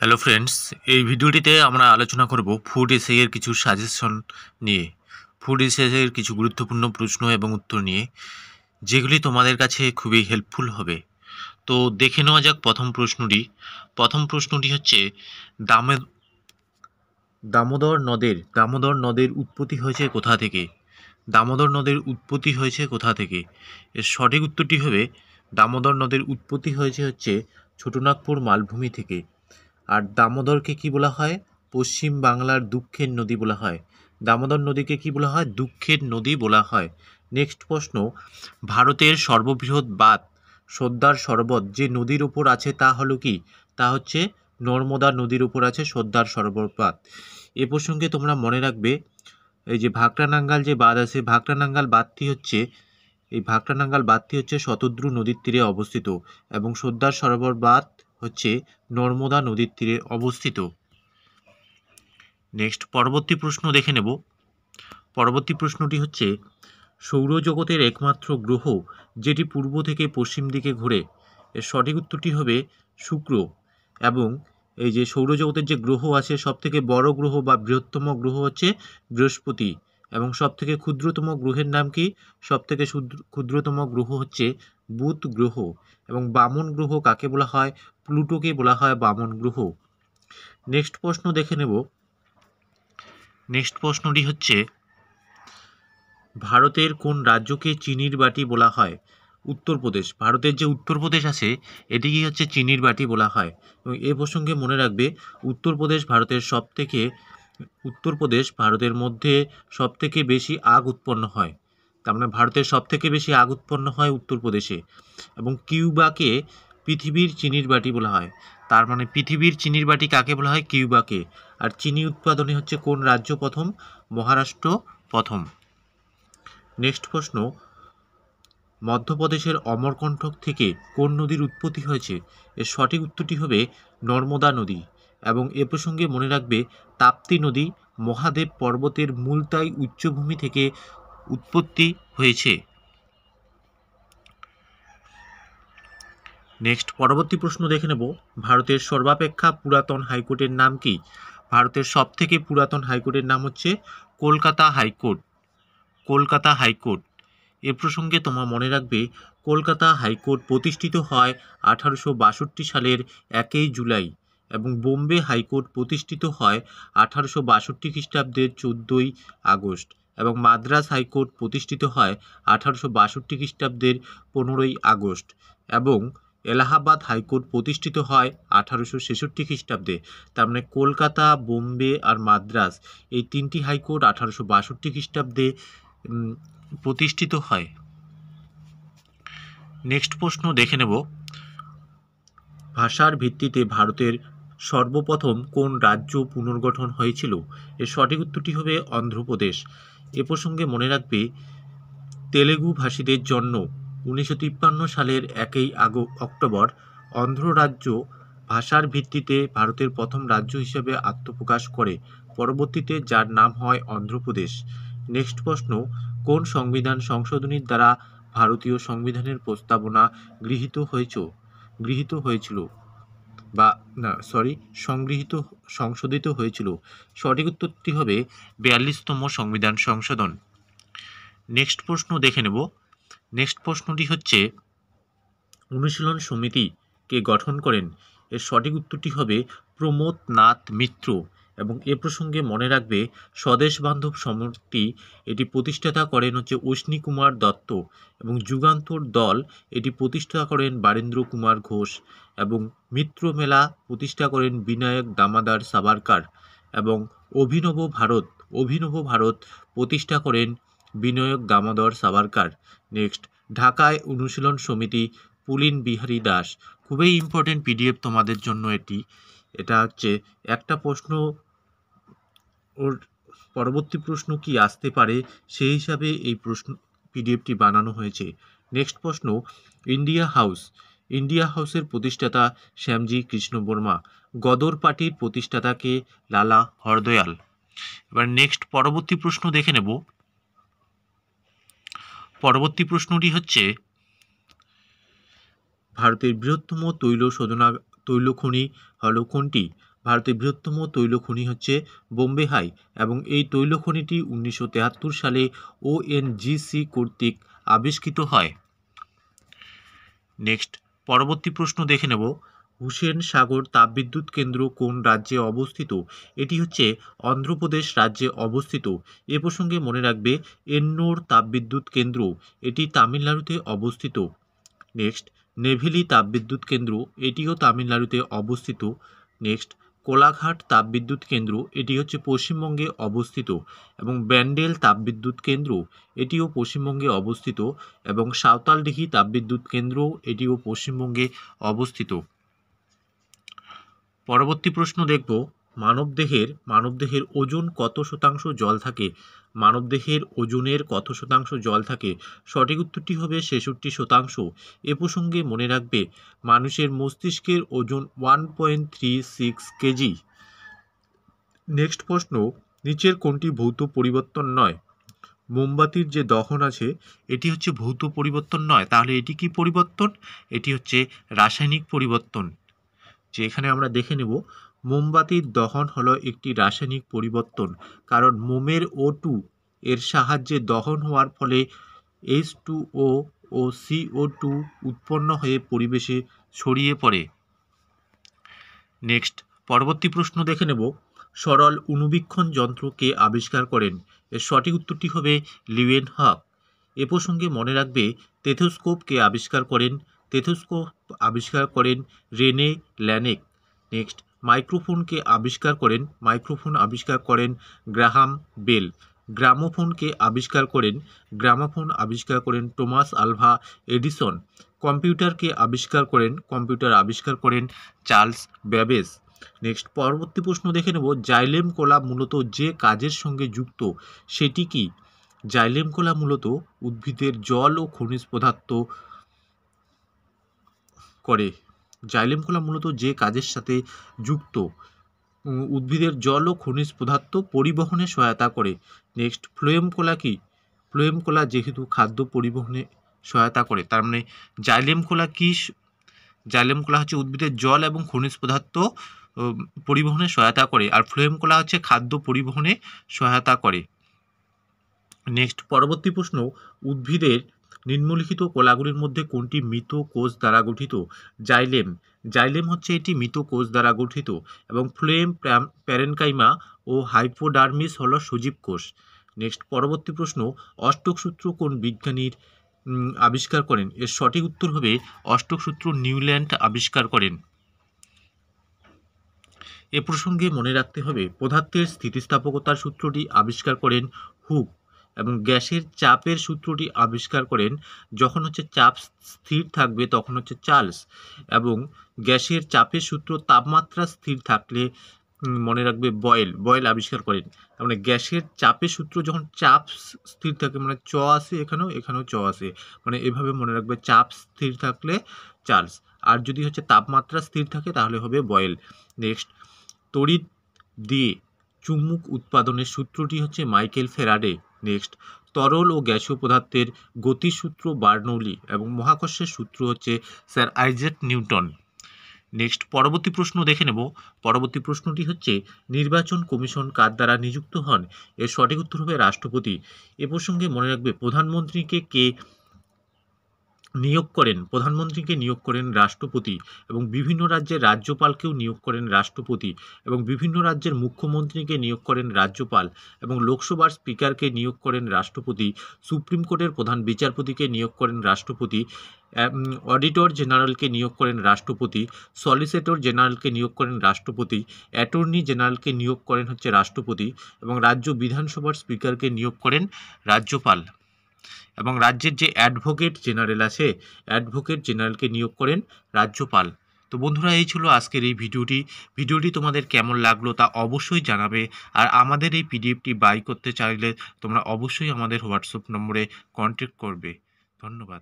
Hello friends, এই ভিডিওটিতে আমরা আলোচনা করব ফুড এসের কিছু সাজেশন নিয়ে। ফুড এসের কিছু গুরুত্বপূর্ণ প্রশ্ন এবং উত্তর নিয়ে, যেগুলি তোমাদের কাছে খুবই হেল্পফুল হবে। তো দেখে নেওয়া যাক প্রথম প্রশ্নটি হচ্ছে দামে দামোদর নদের উৎপত্তি হয়েছে কোথা থেকে? দামোদর নদের উৎপত্তি হয়েছে কোথা থেকে? এর সঠিক উত্তরটি হবে দামোদর নদের উৎপত্তি হচ্ছে ছোটনাগপুর মালভূমি থেকে। আর দামোদরকে কি বলা হয়? পশ্চিম বাংলার দুঃখের নদী বলা হয়। দামোদর নদীকে কি বলা হয়? দুঃখের নদী বলা হয়। নেক্সট প্রশ্ন, ভারতের সর্ববৃহৎ বাঁধ সর্দার সরোবর যে নদীর উপর আছে তা হলো কি? তা হচ্ছে নর্মদা নদীর উপর আছে সর্দার সরোবর বাঁধ। এ প্রসঙ্গে তোমরা মনে রাখবে, এই যে ভাকরানাঙ্গাল যে বাঁধ আছে, ভাকরানাঙ্গাল বাঁধটি হচ্ছে শতদ্রু নদীর তীরে অবস্থিত এবং সর্দার সরোবর বাঁধ হচ্ছে নর্মদা নদীর তীরে অবস্থিত। নেক্সট পরবর্তী প্রশ্ন দেখে নেব। পরবর্তী প্রশ্নটি হচ্ছে সৌরজগতের একমাত্র গ্রহ যেটি পূর্ব থেকে পশ্চিম দিকে ঘোরে। এর সঠিক উত্তরটি হবে শুক্র। এবং এই যে সৌরজগতের যে গ্রহ আছে, সব থেকে বড় গ্রহ বা বৃহত্তম গ্রহ হচ্ছে বৃহস্পতি। এবং সব থেকে ক্ষুদ্রতম গ্রহের নাম কি? সব থেকে ক্ষুদ্রতম গ্রহ হচ্ছে বুধ গ্রহ। এবং বামন গ্রহ কাকে বলা হয়? প্লুটোকে বলা হয় বামন গ্রহ। নেক্সট প্রশ্ন দেখে নেব। নেক্সট প্রশ্নটি হচ্ছে ভারতের কোন রাজ্যকে চিনির বাটি বলা হয়? উত্তরপ্রদেশ। ভারতের যে উত্তরপ্রদেশ আছে, এটিকে হচ্ছে চিনির বাটি বলা হয়। এবং এ প্রসঙ্গে মনে রাখবে, উত্তরপ্রদেশ ভারতের মধ্যে সবথেকে বেশি আখ উৎপন্ন হয়। তার মানে ভারতের সবথেকে বেশি আখ উৎপন্ন হয় উত্তরপ্রদেশে। এবং কিউবাকে পৃথিবীর চিনির বাটি বলা হয়। তার মানে পৃথিবীর চিনির বাটি কাকে বলা হয়? কিউবাকে। আর চিনি উৎপাদনে হচ্ছে কোন রাজ্য প্রথম? মহারাষ্ট্র প্রথম। নেক্সট প্রশ্ন, মধ্যপ্রদেশের অমরকণ্টক থেকে কোন নদীর উৎপত্তি হয়েছে? এর সঠিক উত্তরটি হবে নর্মদা নদী। এবং এ প্রসঙ্গে মনে রাখবে, তাপ্তি নদী মহাদেব পর্বতের মুলতাই উচ্চভূমি থেকে উৎপত্তি হয়েছে। নেক্সট পরবর্তী প্রশ্ন দেখে নেব। ভারতের সর্বাপেক্ষা পুরাতন হাইকোর্টের নাম কি? ভারতের সবথেকে পুরাতন হাইকোর্টের নাম হচ্ছে কলকাতা হাইকোর্ট। কলকাতা হাইকোর্ট। এ প্রসঙ্গে তোমরা মনে রাখবে, কলকাতা হাইকোর্ট প্রতিষ্ঠিত হয় 1862 সালের 1 জুলাই এবং বোম্বে হাইকোর্ট প্রতিষ্ঠিত হয় 1862 খ্রিস্টাব্দের 14 আগস্ট এবং মাদ্রাজ হাইকোর্ট প্রতিষ্ঠিত হয় 1862 খ্রিস্টাব্দের 15 আগস্ট এবং এলাহাবাদ হাইকোর্ট প্রতিষ্ঠিত হয় 1866 খ্রিস্টাব্দে। তার মানে কলকাতা, বোম্বে আর মাদ্রাজ, এই তিনটি হাইকোর্ট 1862 খ্রিস্টাব্দে প্রতিষ্ঠিত হয়। নেক্সট প্রশ্ন দেখে নেব। ভাষার ভিত্তিতে ভারতের সর্বপ্রথম কোন রাজ্য পুনর্গঠন হয়েছিল? এর সঠিক উত্তরটি হবে অন্ধ্রপ্রদেশ। এ প্রসঙ্গে মনে রাখবে, তেলেগু ভাষীদের জন্য 1953 সালের 1 অক্টোবর অন্ধ্র রাজ্য ভাষার ভিত্তিতে ভারতের প্রথম রাজ্য হিসেবে আত্মপ্রকাশ করে, পরবর্তীতে যার নাম হয় অন্ধ্রপ্রদেশ। নেক্সট প্রশ্ন, কোন সংবিধান সংশোধনীর দ্বারা ভারতীয় সংবিধানের প্রস্তাবনা সংশোধিত হয়েছিল? সঠিক উত্তরটি হবে 42তম সংবিধান সংশোধন। নেক্সট প্রশ্ন দেখে নেব। নেক্সট প্রশ্নটি হচ্ছে অনুশীলন সমিতি কে গঠন করেন? এর সঠিক উত্তরটি হবে প্রমোদ নাথ মিত্র। এবং এ প্রসঙ্গে মনে রাখবে, স্বদেশ বান্ধব সমিতি এটি প্রতিষ্ঠাতা করেন হচ্ছে অশ্বিনী কুমার দত্ত এবং যুগান্তর দল এটি প্রতিষ্ঠা করেন বারেন্দ্র কুমার ঘোষ এবং মিত্র মেলা প্রতিষ্ঠা করেন বিনায়ক দামোদর সাভারকার এবং অভিনব ভারত প্রতিষ্ঠা করেন বিনায়ক দামোদর সাভারকার। নেক্সট, ঢাকায় অনুশীলন সমিতি পুলিন বিহারী দাস। খুবই ইম্পর্টেন্ট পিডিএফ তোমাদের জন্য এটা হচ্ছে একটা প্রশ্ন, ওর পরবর্তী প্রশ্ন কি আসতে পারে সেই হিসাবে এই প্রশ্ন পিডিএফটি বানানো হয়েছে। নেক্সট প্রশ্ন, ইন্ডিয়া হাউসের প্রতিষ্ঠাতা শ্যামজি কৃষ্ণ বর্মা। গদর পার্টির প্রতিষ্ঠাতাকে লালা হরদয়াল। এবার নেক্সট পরবর্তী প্রশ্ন দেখে নেব। পরবর্তী প্রশ্নটি হচ্ছে ভারতের বৃহত্তম তৈল তৈল খনি হলো কোনটি? ভারতের বৃহত্তম তৈল খনি হচ্ছে বোম্বে হাই এবং এই তৈল খনিটি 1973 সালে ওএনজিসি কর্তৃক আবিষ্কৃত হয়। নেক্সট পরবর্তী প্রশ্ন দেখে নেব, হুসেন সাগর তাপবিদ্যুৎ কেন্দ্র কোন রাজ্যে অবস্থিত? এটি হচ্ছে অন্ধ্রপ্রদেশ রাজ্যে অবস্থিত। এ প্রসঙ্গে মনে রাখবে এন্নোর তাপবিদ্যুৎ কেন্দ্র এটি তামিলনাড়ুতে অবস্থিত। নেক্সট নেভেলি তাপবিদ্যুৎ কেন্দ্র এটিও তামিলনাড়ুতে অবস্থিত। নেক্সট কোলাঘাট তাপবিদ্যুৎ কেন্দ্র এটি হচ্ছে পশ্চিমবঙ্গে অবস্থিত এবং ব্যান্ডেল তাপবিদ্যুৎ কেন্দ্র এটিও পশ্চিমবঙ্গে অবস্থিত এবং সাঁওতালডিহি তাপবিদ্যুৎ কেন্দ্র এটিও পশ্চিমবঙ্গে অবস্থিত। পরবর্তী প্রশ্ন দেখব, মানবদেহের ওজন কত শতাংশ জল থাকে? মানবদেহের ওজনের কত শতাংশ জল থাকে? সঠিক উত্তরটি হবে 66%। এ প্রসঙ্গে মনে রাখবে মানুষের মস্তিষ্কের ওজন 1.36 কেজি। নেক্সট প্রশ্ন, নিচের কোনটি ভৌত পরিবর্তন নয়? মোমবাতির যে দহন আছে এটি হচ্ছে ভৌত পরিবর্তন নয়, তাহলে এটি কি পরিবর্তন? এটি হচ্ছে রাসায়নিক পরিবর্তন। যে এখানে আমরা দেখে নেব মোমবাতির দহন হলো একটি রাসায়নিক পরিবর্তন, কারণ মোমের O2 এর সাহায্যে দহন হওয়ার ফলে H2O ও CO2 উৎপন্ন হয়ে পরিবেশে ছড়িয়ে পড়ে। নেক্সট পরবর্তী প্রশ্ন দেখে নেব, সরল অণুবীক্ষণ যন্ত্র কে আবিষ্কার করেন? এর সঠিক উত্তরটি হবে লিউয়েনহক। এ প্রসঙ্গে মনে রাখবে টেথোস্কোপ কে আবিষ্কার করেন? টেথোস্কোপ আবিষ্কার করেন রেনে ল্যানেক। নেক্সট মাইক্রোফোনকে আবিষ্কার করেন গ্রাহাম বেল। গ্রামোফোনকে আবিষ্কার আবিষ্কার করেন টমাস আলভা এডিসন। কম্পিউটার আবিষ্কার করেন চার্লস ব্যাবেজ। নেক্সট পরবর্তী প্রশ্ন দেখে নেব, জাইলেম কলা মূলত যে কাজের সঙ্গে যুক্ত সেটি কি? জাইলেম কলা মূলত উদ্ভিদের জল ও খনিজ পদার্থ করে। জাইলেম কলা মূলত যে কাজের সাথে যুক্ত উদ্ভিদের জল ও খনিজ পদার্থ পরিবহনে সহায়তা করে। নেক্সট ফ্লোয়েম কলা কি? ফ্লোয়েম কলা যেহেতু খাদ্য পরিবহনে সহায়তা করে, তার মানে জাইলেম কলা কি? জাইলেম কলা হচ্ছে উদ্ভিদের জল এবং খনিজ পদার্থ পরিবহনে সহায়তা করে, আর ফ্লোয়েম কলা হচ্ছে খাদ্য পরিবহনে সহায়তা করে। নেক্সট পরবর্তী প্রশ্ন, উদ্ভিদের নিম্নলিখিত কলাগুলির মধ্যে কোনটি মৃত কোষ দ্বারা গঠিত? জাইলেম হচ্ছে এটি মৃত কোষ দ্বারা গঠিত এবং ফ্লোয়েম প্যারেনকাইমা ও হাইপোডার্মিস হলো সজীব কোষ। নেক্সট পরবর্তী প্রশ্ন, অষ্টক সূত্র কোন বিজ্ঞানীর আবিষ্কার করেন? এর সঠিক উত্তর হবে অষ্টক সূত্র নিউল্যান্ড আবিষ্কার করেন। এ প্রসঙ্গে মনে রাখতে হবে পদার্থের স্থিতিস্থাপকতার সূত্রটি আবিষ্কার করেন হুক এবং গ্যাসের চাপের সূত্রটি আবিষ্কার করেন যখন হচ্ছে চাপ স্থির থাকবে তখন হচ্ছে চার্লস, এবং গ্যাসের চাপের সূত্র তাপমাত্রা স্থির থাকলে মনে রাখবে বয়েল আবিষ্কার করেন। তার মানে গ্যাসের চাপের সূত্র যখন চাপ স্থির থাকে, মানে চ আসে এখানেও চ আসে, মানে এভাবে মনে রাখবে চাপ স্থির থাকলে চার্লস, আর যদি হচ্ছে তাপমাত্রা স্থির থাকে তাহলে হবে বয়েল। নেক্সট তড়িৎ দিয়ে চুম্বক উৎপাদনের সূত্রটি হচ্ছে মাইকেল ফ্যারাডে। নেক্সট তরল ও গ্যাসীয় পদার্থের গতির সূত্র বার্নৌলি এবং মহাকর্ষের সূত্র হচ্ছে স্যার আইজ্যাক নিউটন। নেক্সট পরবর্তী প্রশ্ন দেখে নেব, পরবর্তী প্রশ্নটি হচ্ছে নির্বাচন কমিশন কার দ্বারা নিযুক্ত হন? এর সঠিক উত্তর হবে রাষ্ট্রপতি। এ প্রসঙ্গে মনে রাখবে প্রধানমন্ত্রীকে নিয়োগ করেন রাষ্ট্রপতি এবং বিভিন্ন রাজ্যের রাজ্যপালকেও নিয়োগ করেন রাষ্ট্রপতি এবং বিভিন্ন রাজ্যের মুখ্যমন্ত্রীকে নিয়োগ করেন রাজ্যপাল এবং লোকসভার স্পিকারকে নিয়োগ করেন রাষ্ট্রপতি, সুপ্রিম কোর্টের প্রধান বিচারপতিকে নিয়োগ করেন রাষ্ট্রপতি, অডিটর জেনারেলকে নিয়োগ করেন রাষ্ট্রপতি, সলিসিটর জেনারেলকে নিয়োগ করেন রাষ্ট্রপতি, অ্যাটর্নি জেনারেলকে নিয়োগ করেন হচ্ছে রাষ্ট্রপতি এবং রাজ্য বিধানসভার স্পিকারকে নিয়োগ করেন রাজ্যপাল এবং রাজ্যের যে অ্যাডভোকেট জেনারেলকে নিয়োগ করেন রাজ্যপাল। তো বন্ধুরা, এই ছিল আজকের এই ভিডিওটি তোমাদের কেমন লাগলো তা অবশ্যই জানাবে, আর আমাদের এই পিডিএফটি বাই করতে চাইলে তোমরা অবশ্যই আমাদের হোয়াটসঅ্যাপ নম্বরে কন্ট্যাক্ট করবে। ধন্যবাদ।